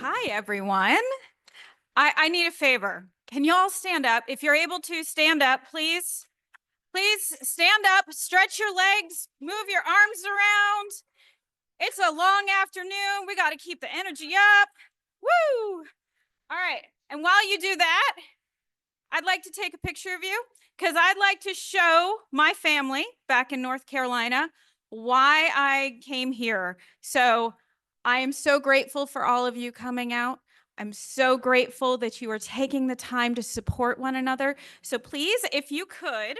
Hi, everyone. I need a favor. Can you all stand up? If you're able to stand up, please. Please stand up, stretch your legs, move your arms around. It's a long afternoon. We got to keep the energy up. Woo! All right. And while you do that, I'd like to take a picture of you because I'd like to show my family back in North Carolina why I came here. So I am so grateful for all of you coming out. I'm so grateful that you are taking the time to support one another. So please, if you could,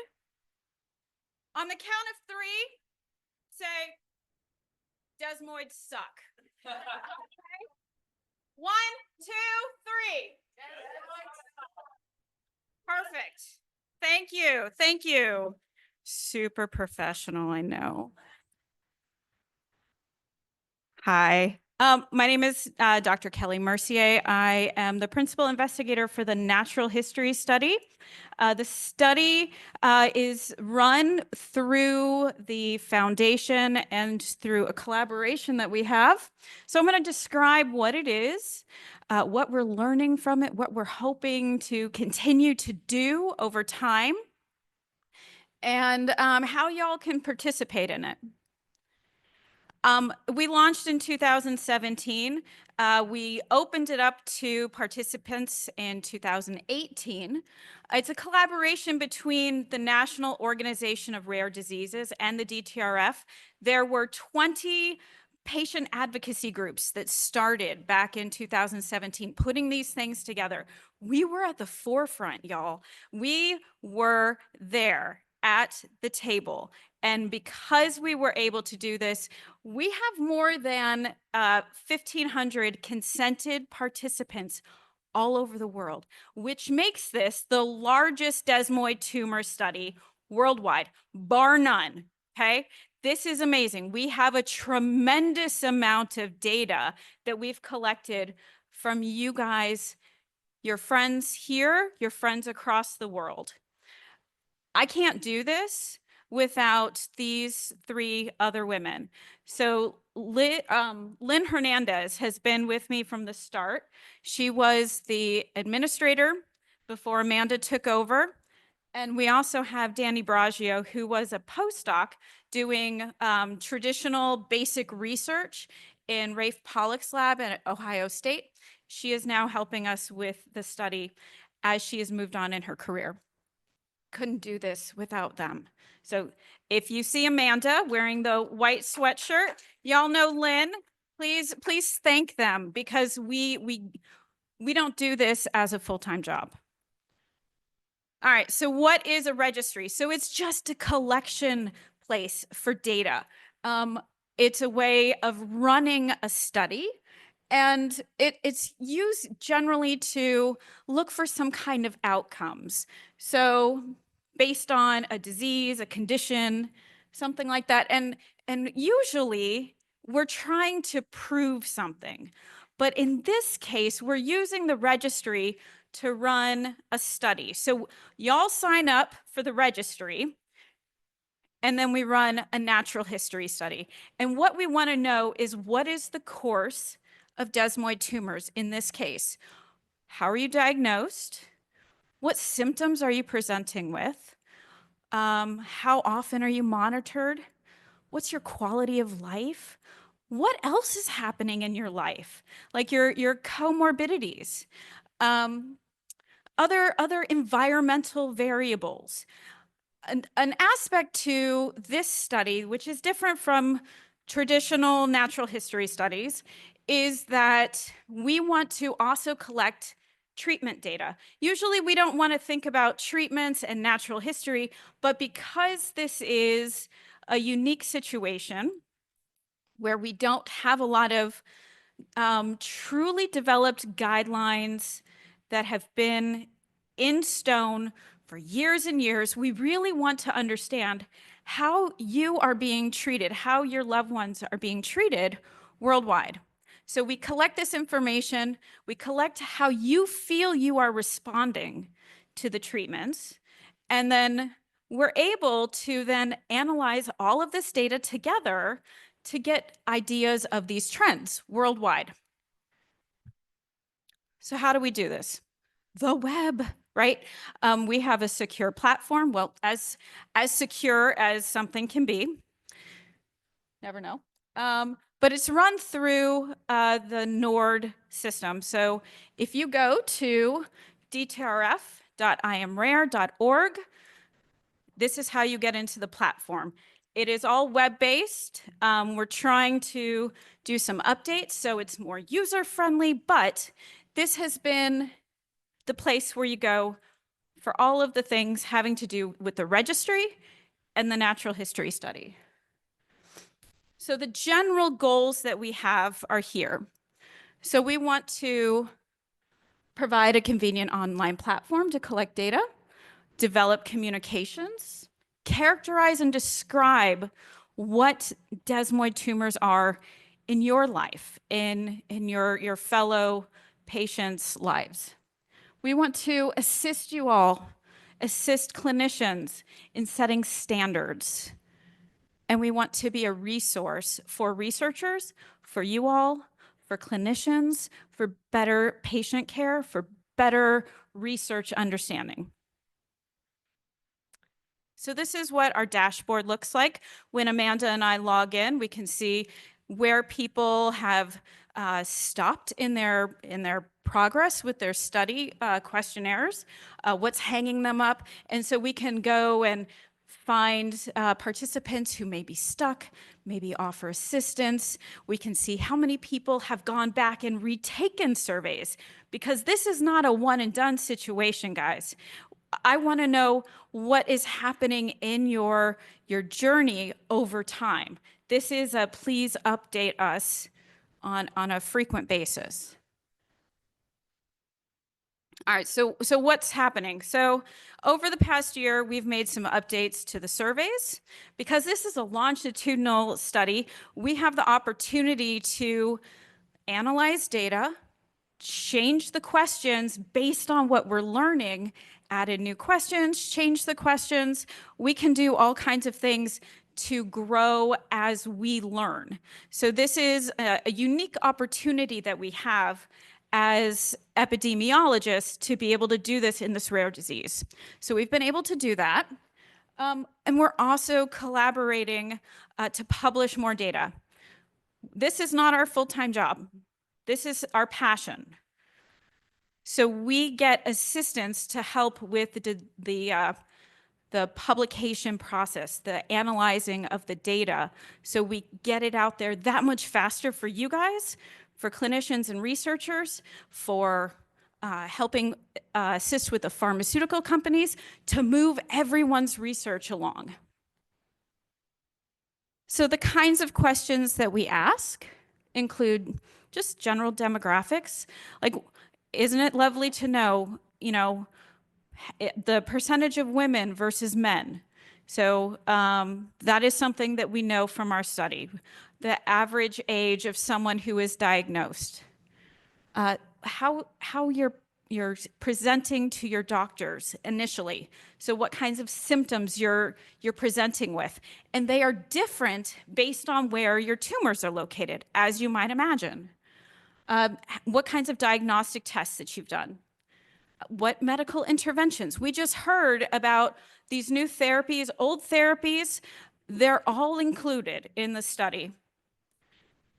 on the count of three, say, Desmoids suck. Okay. 1, 2, 3. Perfect. Thank you. Thank you. Super professional, I know. Hi. My name is Dr. Kelly Mercier. I am the principal investigator for the natural history study. The study is run through the foundation and through a collaboration that we have. So I'm going to describe what it is, what we're learning from it, what we're hoping to continue to do over time, and how y'all can participate in it. We launched in 2017. We opened it up to participants in 2018. It's a collaboration between the National Organization of Rare Diseases and the DTRF. There were 20 patient advocacy groups that started back in 2017, putting these things together. We were at the forefront, y'all. We were there at the table. And because we were able to do this, we have more than 1,500 consented participants all over the world, which makes this the largest desmoid tumor study worldwide, bar none, okay? This is amazing. We have a tremendous amount of data that we've collected from you guys, your friends here, your friends across the world. I can't do this without these three other women. So Lynn Hernandez has been with me from the start. She was the administrator before Amanda took over. And we also have Danny Braggio, who was a postdoc doing traditional basic research in Rafe Pollock's lab at Ohio State. She is now helping us with the study as she has moved on in her career. Couldn't do this without them. So if you see Amanda wearing the white sweatshirt, y'all know Lynn, please thank them because we don't do this as a full-time job. All right, so what is a registry? So it's just a collection place for data. It's a way of running a study, and it's used generally to look for some kind of outcomes. So based on a disease, a condition, something like that. And usually we're trying to prove something. But in this case, we're using the registry to run a study. So y'all sign up for the registry, and then we run a natural history study. And what we want to know is, what is the course of desmoid tumors in this case? How are you diagnosed? What symptoms are you presenting with? How often are you monitored? What's your quality of life? What else is happening in your life? Like your comorbidities, other environmental variables. An aspect to this study, which is different from traditional natural history studies, is that we want to also collect treatment data. Usually we don't want to think about treatments and natural history, but because this is a unique situation where we don't have a lot of truly developed guidelines that have been in stone for years and years, we really want to understand how you are being treated, how your loved ones are being treated worldwide. So we collect this information, we collect how you feel you are responding to the treatments, and then we're able to then analyze all of this data together to get ideas of these trends worldwide. So how do we do this? The web, right? We have a secure platform. Well, as secure as something can be. Never know. But it's run through the Nord system. So if you go to dtrf.imrare.org, this is how you get into the platform. It is all web-based. We're trying to do some updates so it's more user-friendly, but this has been the place where you go for all of the things having to do with the registry and the natural history study. So the general goals that we have are here. So we want to provide a convenient online platform to collect data, develop communications, characterize and describe what desmoid tumors are in your life, in your fellow patients' lives. We want to assist you all, assist clinicians in setting standards. And we want to be a resource for researchers, for you all, for clinicians, for better patient care, for better research understanding. So this is what our dashboard looks like. When Amanda and I log in, we can see where people have stopped in their progress with their study questionnaires, what's hanging them up. And so we can go and find participants who may be stuck, maybe offer assistance. We can see how many people have gone back and retaken surveys, because this is not a one and done situation, guys. I want to know what is happening in your journey over time. This is a please update us on a frequent basis. All right, so what's happening? So over the past year, we've made some updates to the surveys. Because this is a longitudinal study, we have the opportunity to analyze data, change the questions based on what we're learning, added new questions, change the questions. We can do all kinds of things to grow as we learn. So this is a unique opportunity that we have as epidemiologists to be able to do this in this rare disease. So we've been able to do that. And we're also collaborating to publish more data. This is not our full-time job. This is our passion. So we get assistance to help with the publication process, the analyzing of the data, so we get it out there that much faster for you guys, for clinicians and researchers, for helping assist with the pharmaceutical companies to move everyone's research along. So the kinds of questions that we ask include just general demographics, like, isn't it lovely to know, the percentage of women versus men? So that is something that we know from our study. The average age of someone who is diagnosed. How you're presenting to your doctors initially. So what kinds of symptoms you're presenting with. And they are different based on where your tumors are located, as you might imagine. What kinds of diagnostic tests that you've done. What medical interventions. We just heard about these new therapies, old therapies. They're all included in the study.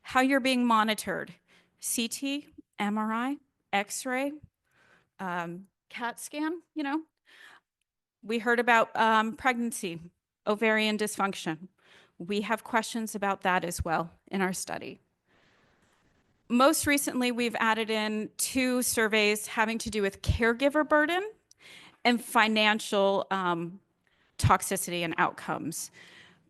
How you're being monitored. CT, MRI, X-ray, CAT scan, We heard about pregnancy, ovarian dysfunction. We have questions about that as well in our study. Most recently, we've added in 2 surveys having to do with caregiver burden and financial toxicity and outcomes.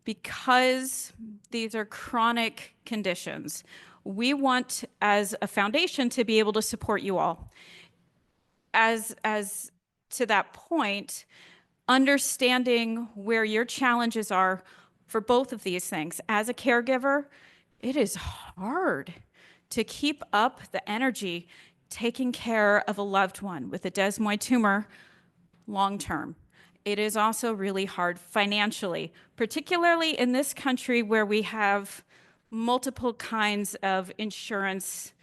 Because these are chronic conditions, we want, as a foundation, to be able to support you all. As to that point, understanding where your challenges are for both of these things. As a caregiver, it is hard to keep up the energy taking care of a loved one with a desmoid tumor long term. It is also really hard financially, particularly in this country where we have multiple kinds of insurance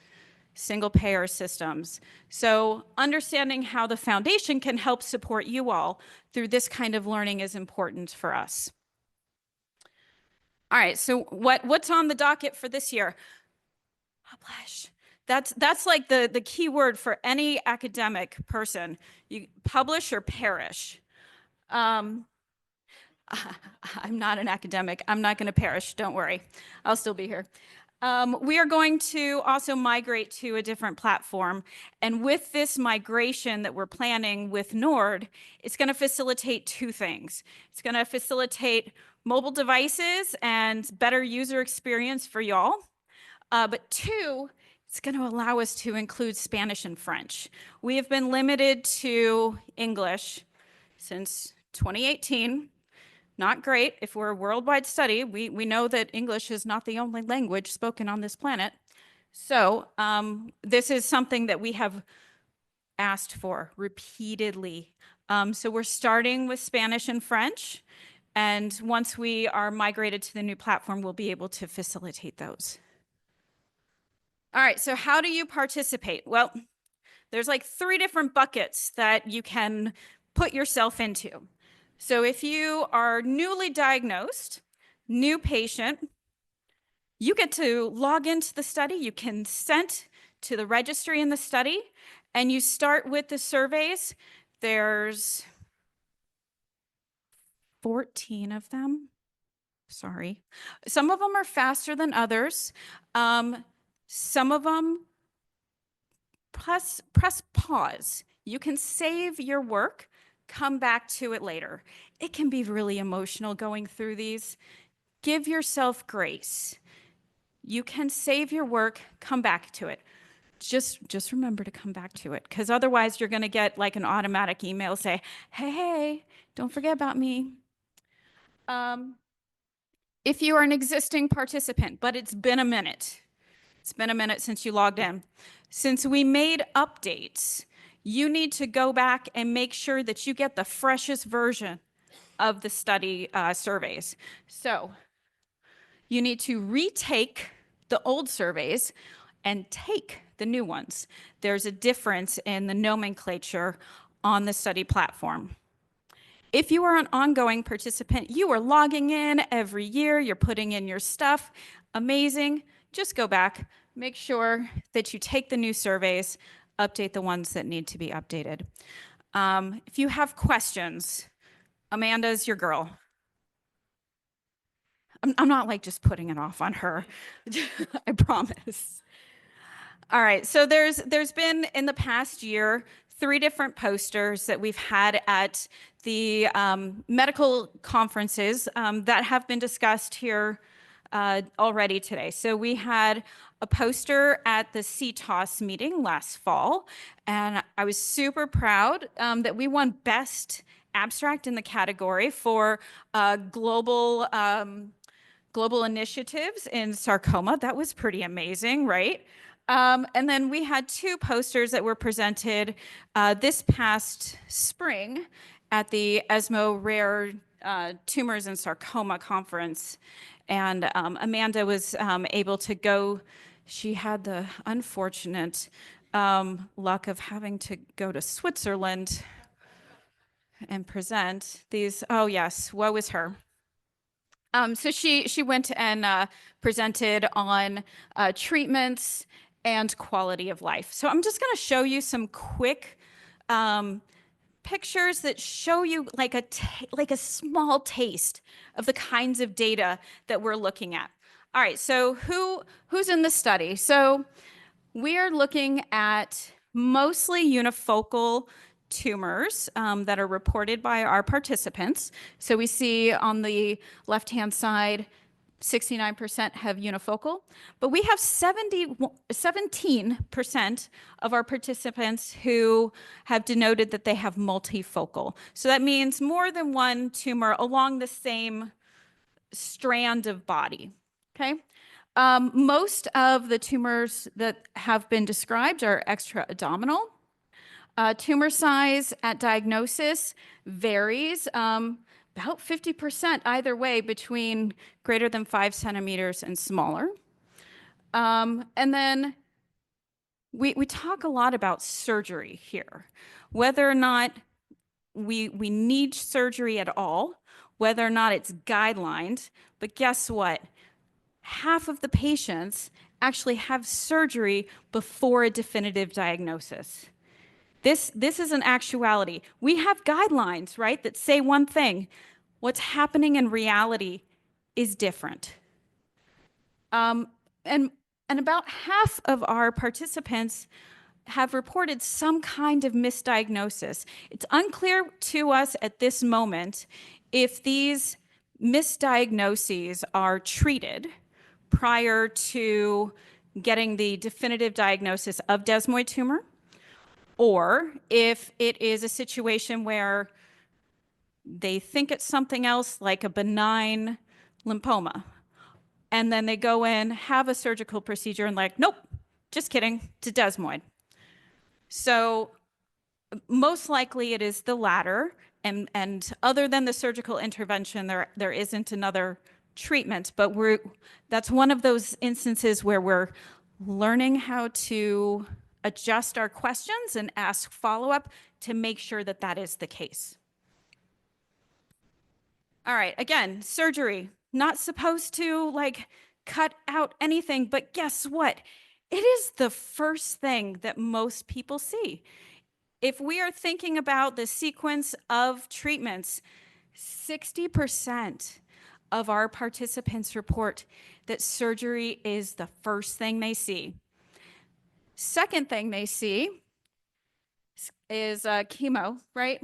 single-payer systems. So understanding how the foundation can help support you all through this kind of learning is important for us. All right, so what's on the docket for this year? Publish. That's like the key word for any academic person. You publish or perish. I'm not an academic. I'm not going to perish. Don't worry. I'll still be here. We are going to also migrate to a different platform. And with this migration that we're planning with Nord, it's going to facilitate two things. It's going to facilitate mobile devices and better user experience for y'all. But two, it's going to allow us to include Spanish and French. We have been limited to English since 2018. Not great. If we're a worldwide study, we know that English is not the only language spoken on this planet. So this is something that we have asked for repeatedly. So we're starting with Spanish and French. And once we are migrated to the new platform, we'll be able to facilitate those. All right, so how do you participate? Well, there's like 3 different buckets that you can put yourself into. So if you are newly diagnosed, new patient, you get to log into the study, you consent to the registry in the study, and you start with the surveys. There's 14 of them. Sorry. Some of them are faster than others. Some of them press pause. You can save your work, come back to it later. It can be really emotional going through these. Give yourself grace. You can save your work, come back to it. Just remember to come back to it, because otherwise you're going to get like an automatic email say, hey, don't forget about me. If you are an existing participant, but it's been a minute since you logged in. Since we made updates, you need to go back and make sure that you get the freshest version of the study surveys. So you need to retake the old surveys and take the new ones. There's a difference in the nomenclature on the study platform. If you are an ongoing participant, you are logging in every year, you're putting in your stuff, amazing. Just go back, make sure that you take the new surveys, update the ones that need to be updated. If you have questions, Amanda's your girl. I'm not like just putting it off on her, I promise. All right, so there's been in the past year 3 different posters that we've had at the medical conferences that have been discussed here already today. So we had a poster at the CTOS meeting last fall, and I was super proud that we won Best Abstract in the category for global initiatives in sarcoma. That was pretty amazing, right? And then we had 2 posters that were presented this past spring at the ESMO Rare Tumors and Sarcoma Conference. And Amanda was able to go. She had the unfortunate luck of having to go to Switzerland and present these. Oh, yes, woe is her. So she went and presented on treatments and quality of life. So I'm just going to show you some quick pictures that show you like a small taste of the kinds of data that we're looking at. All right, so who's in the study? So we are looking at mostly unifocal tumors that are reported by our participants. So we see on the left-hand side, 69% have unifocal, but we have 17% of our participants who have denoted that they have multifocal. So that means more than one tumor along the same strand of body, okay? Most of the tumors that have been described are extra-abdominal. Tumor size at diagnosis varies about 50% either way between greater than 5 centimeters and smaller. And then we talk a lot about surgery here, whether or not we need surgery at all, whether or not it's guidelined. But guess what? Half of the patients actually have surgery before a definitive diagnosis. This is an actuality. We have guidelines, right, that say one thing. What's happening in reality is different. Um, and, and about half of our participants have reported some kind of misdiagnosis. It's unclear to us at this moment if these misdiagnoses are treated prior to getting the definitive diagnosis of desmoid tumor, or if it is a situation where they think it's something else like a benign lymphoma, and then they go in, have a surgical procedure, and like, nope, just kidding, it's a desmoid. So most likely it is the latter, and other than the surgical intervention, there isn't another treatment, but that's one of those instances where we're learning how to adjust our questions and ask follow-up to make sure that that is the case. All right, again, surgery, not supposed to like cut out anything, but guess what? It is the first thing that most people see. If we are thinking about the sequence of treatments, 60% of our participants report that surgery is the first thing they see. Second thing they see is chemo, right?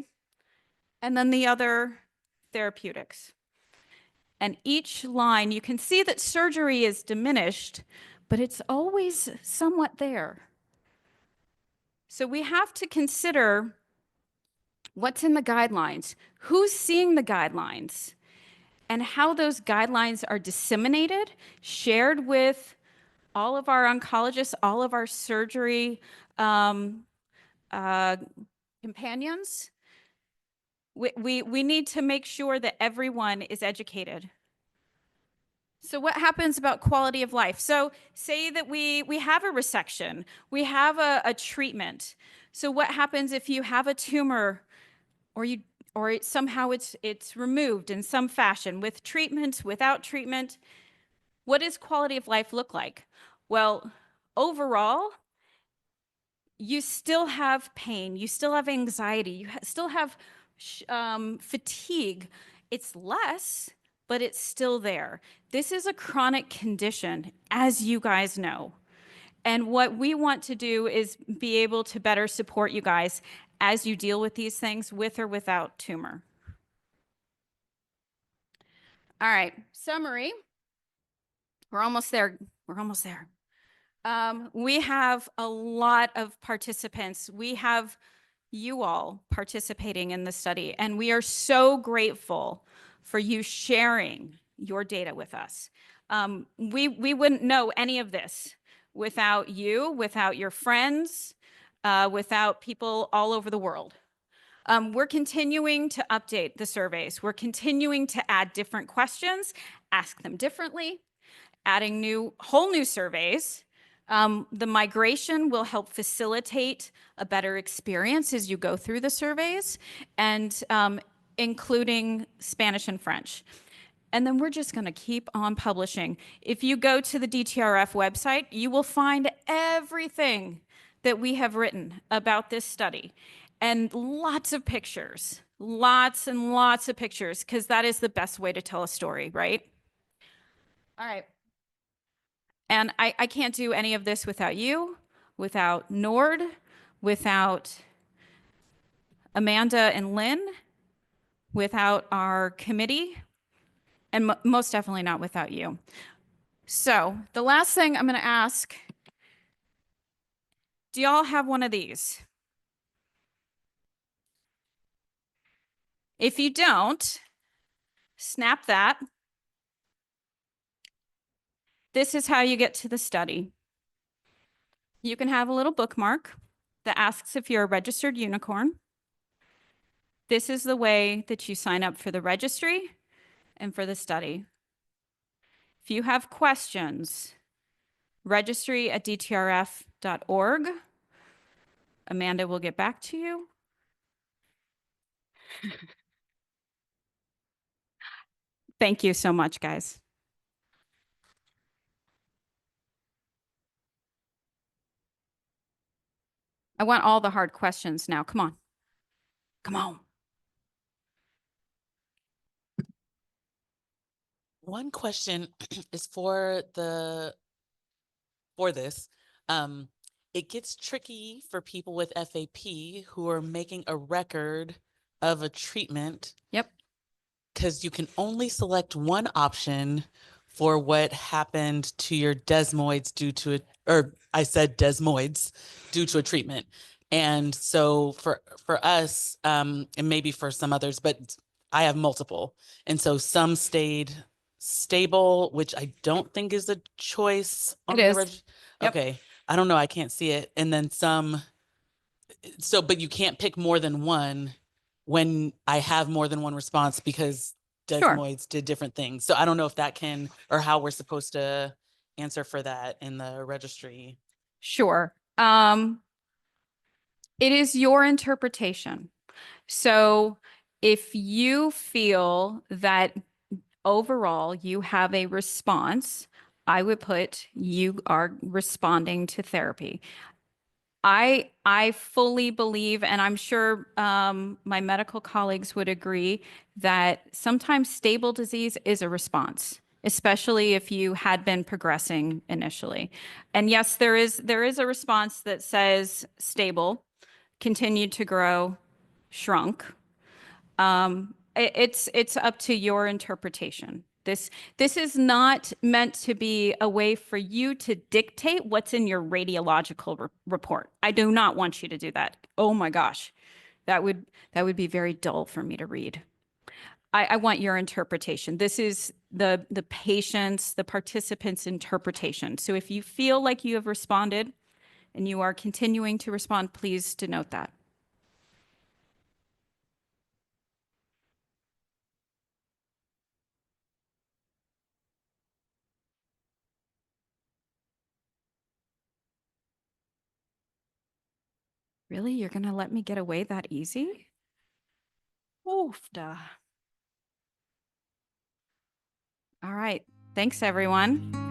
And then the other therapeutics. And each line, you can see that surgery is diminished, but it's always somewhat there. So we have to consider what's in the guidelines, who's seeing the guidelines, and how those guidelines are disseminated, shared with all of our oncologists, all of our surgery companions. We need to make sure that everyone is educated. So what happens about quality of life? So say that we have a resection, we have a treatment. So what happens if you have a tumor or somehow it's removed in some fashion, with treatment, without treatment? What does quality of life look like? Well, overall, you still have pain, you still have anxiety, you still have fatigue. It's less, but it's still there. This is a chronic condition, as you guys know. And what we want to do is be able to better support you guys as you deal with these things, with or without tumor. All right, summary. We're almost there. We're almost there. We have a lot of participants. We have you all participating in the study, and we are so grateful for you sharing your data with us. We wouldn't know any of this without you, without your friends, without people all over the world. We're continuing to update the surveys. We're continuing to add different questions, ask them differently, adding whole new surveys. The migration will help facilitate a better experience as you go through the surveys, and including Spanish and French. And then we're just going to keep on publishing. If you go to the DTRF website, you will find everything that we have written about this study, and lots of pictures, lots and lots of pictures, because that is the best way to tell a story, right? All right. And I can't do any of this without you, without Nord, without Amanda and Lynn, without our committee, and most definitely not without you. So the last thing I'm going to ask, do y'all have one of these? If you don't, snap that. This is how you get to the study. You can have a little bookmark that asks if you're a registered unicorn. This is the way that you sign up for the registry and for the study. If you have questions, registry@dtrf.org. Amanda will get back to you. Thank you so much, guys. I want all the hard questions now. Come on. Come on. One question is for this. It gets tricky for people with FAP who are making a record of a treatment. Yep. Because you can only select one option for what happened to your desmoids due to it, or I said desmoids due to a treatment. And so for us, and maybe for some others, but I have multiple. And so some stayed stable, which I don't think is a choice on It the is. Yep. Okay. I don't know. I can't see it. And then some, so, but you can't pick more than one when I have more than one response because Sure. desmoids did different things. So I don't know if that can, or how we're supposed to answer for that in the registry. Sure. It is your interpretation. So if you feel that overall you have a response, I would put you are responding to therapy. I fully believe, and I'm sure my medical colleagues would agree, that sometimes stable disease is a response, especially if you had been progressing initially. And yes, there is a response that says stable, continued to grow, shrunk. It's up to your interpretation. This is not meant to be a way for you to dictate what's in your radiological report. I do not want you to do that. Oh my gosh, that would be very dull for me to read. I want your interpretation. This is the patient's, the participant's interpretation. So if you feel like you have responded and you are continuing to respond, please denote that. Really? You're going to let me get away that easy? Oof, duh. All right. Thanks, everyone.